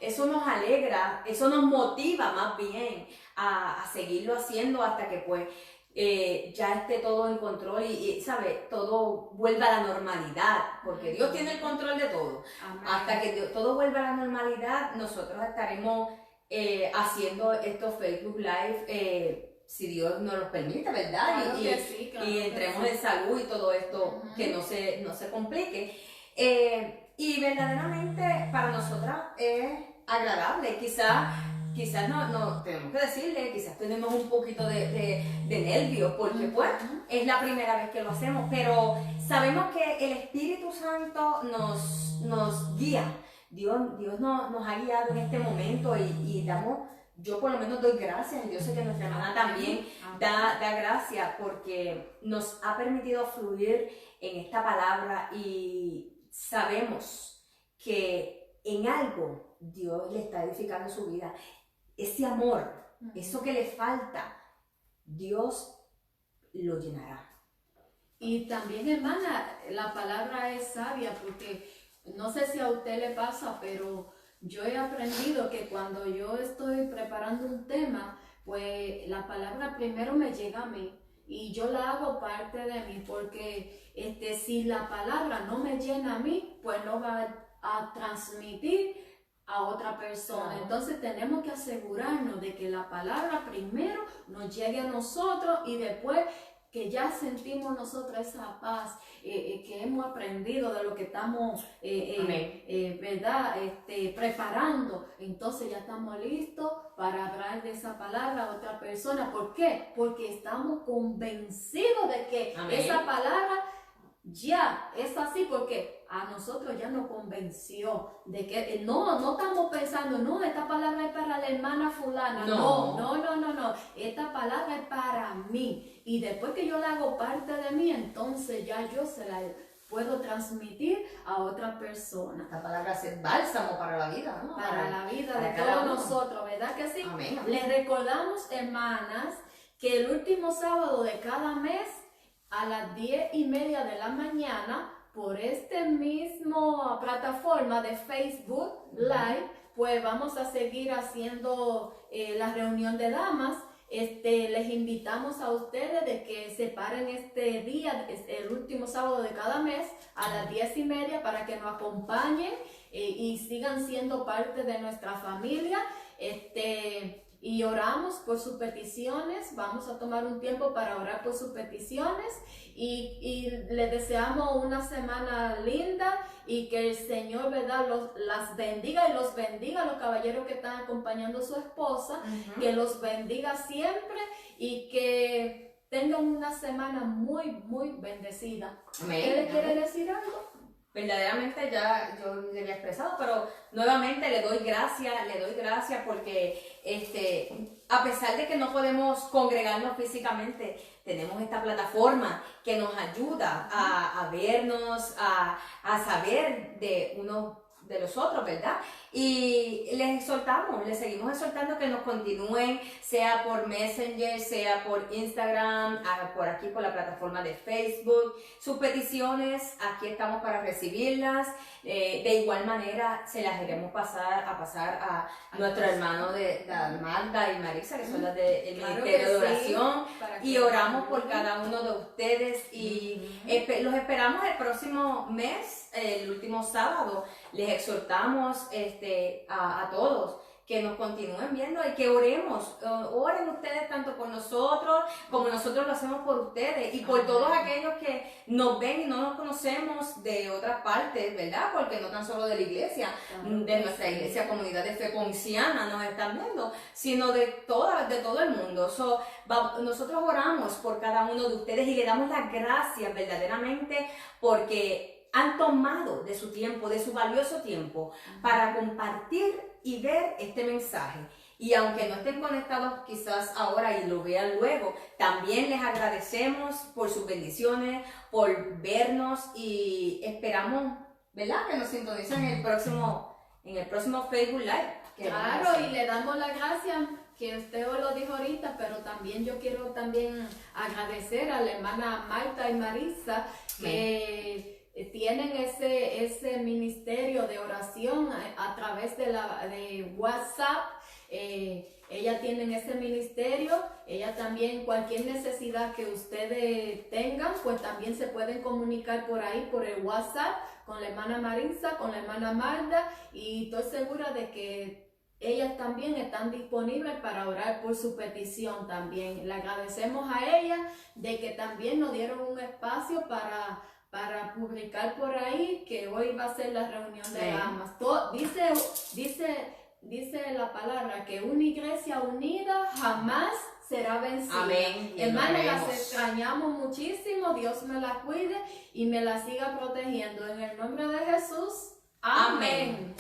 B: Eso nos alegra, eso nos motiva más bien a seguirlo haciendo hasta que pues ya esté todo en control y ¿sabes? Todo vuelva a la normalidad, porque Dios tiene el control de todo. Amén. Hasta que todo vuelva a la normalidad, nosotros estaremos haciendo estos Facebook Live, si Dios nos lo permite, ¿verdad?
A: Claro
B: y entremos en salud y todo esto, que no se complique. Y verdaderamente para nosotras es agradable. Quizás no tenemos que decirle, quizás tenemos un poquito de nervios, porque pues es la primera vez que lo hacemos, pero sabemos que el Espíritu Santo nos guía. Dios nos ha guiado en este momento y yo por lo menos doy gracias, y yo sé que nuestra hermana también da gracias porque nos ha permitido fluir en esta palabra y sabemos que en algo Dios le está edificando su vida. Ese amor, eso que le falta, Dios lo llenará.
A: Y también, hermana, la palabra es sabia porque no sé si a usted le pasa, pero yo he aprendido que cuando yo estoy preparando un tema, pues la palabra primero me llega a mí y yo la hago parte de mí, porque si la palabra no me llena a mí, pues no va a transmitir a otra persona. Claro. Entonces tenemos que asegurarnos de que la palabra primero nos llegue a nosotros y después que ya sentimos nosotros esa paz, que hemos aprendido de lo que estamos, ¿verdad? Preparando. Entonces ya estamos listos para hablar de esa palabra a otra persona. ¿Por qué? Porque estamos convencidos de que esa palabra ya es así, porque a nosotros ya nos convenció de que no estamos pensando, no, esta palabra es para la hermana fulana, no, esta palabra es para mí, y después que yo la hago parte de mí, entonces ya yo se la puedo transmitir a otra persona.
B: Esta palabra es bálsamo para la vida, ¿no?
A: Para la vida de todos nosotros, ¿verdad que sí?
B: Amén.
A: Les recordamos, hermanas, que el último sábado de cada mes a las 10:30 de la mañana por este mismo plataforma de Facebook Live, pues vamos a seguir haciendo la reunión de damas. Les invitamos a ustedes de que se paren este día, el último sábado de cada mes a las 10:30 para que nos acompañen y sigan siendo parte de nuestra familia. Y oramos por sus peticiones. Vamos a tomar un tiempo para orar por sus peticiones y les deseamos una semana linda y que el Señor, ¿verdad?, las bendiga y los bendiga a los caballeros que están acompañando a su esposa, que los bendiga siempre y que tengan una semana muy, muy bendecida.
B: Amén.
A: ¿Qué le quiere decir algo?
B: Verdaderamente ya yo le había expresado, pero nuevamente le doy gracias porque a pesar de que no podemos congregarnos físicamente, tenemos esta plataforma que nos ayuda a vernos, a saber de uno de los otros, ¿verdad? Y les seguimos exhortando que nos continúen, sea por Messenger, sea por Instagram, por aquí por la plataforma de Facebook. Sus peticiones, aquí estamos para recibirlas. De igual manera, se las iremos pasar a nuestro hermano de Magda y Marisa, que son las del Ministerio de Oración, y oramos por cada uno de ustedes y los esperamos el próximo mes, el último sábado. Les exhortamos a todos que nos continúen viendo y que oremos. Oren ustedes tanto por nosotros como nosotros lo hacemos por ustedes y por todos aquellos que nos ven y no nos conocemos de otras partes, ¿verdad? Porque no tan solo de la iglesia, de nuestra iglesia, comunidad de fe ponciana nos están viendo, sino de todo el mundo. Nosotros oramos por cada uno de ustedes y le damos las gracias verdaderamente porque han tomado de su tiempo, de su valioso tiempo, para compartir y ver este mensaje. Y aunque no estén conectados quizás ahora y lo vean luego, también les agradecemos por sus bendiciones, por vernos y esperamos, ¿verdad?, que nos sintonicen en el próximo Facebook Live.
A: Claro, y le damos las gracias, que usted lo dijo ahorita, pero también yo quiero agradecer a la hermana Marta y Marisa, que tienen ese ministerio de oración a través de WhatsApp. Ellas tienen ese ministerio. Ella también, cualquier necesidad que ustedes tengan, pues también se pueden comunicar por ahí, por el WhatsApp, con la hermana Marisa, con la hermana Magda, y estoy segura de que ellas también están disponibles para orar por su petición también. Le agradecemos a ellas de que también nos dieron un espacio para publicar por ahí que hoy va a ser la reunión de damas. Dice la palabra que una iglesia unida jamás será vencida.
B: Amén.
A: Hermanas, las extrañamos muchísimo. Dios me la cuide y me la siga protegiendo. En el nombre de Jesús. Amén.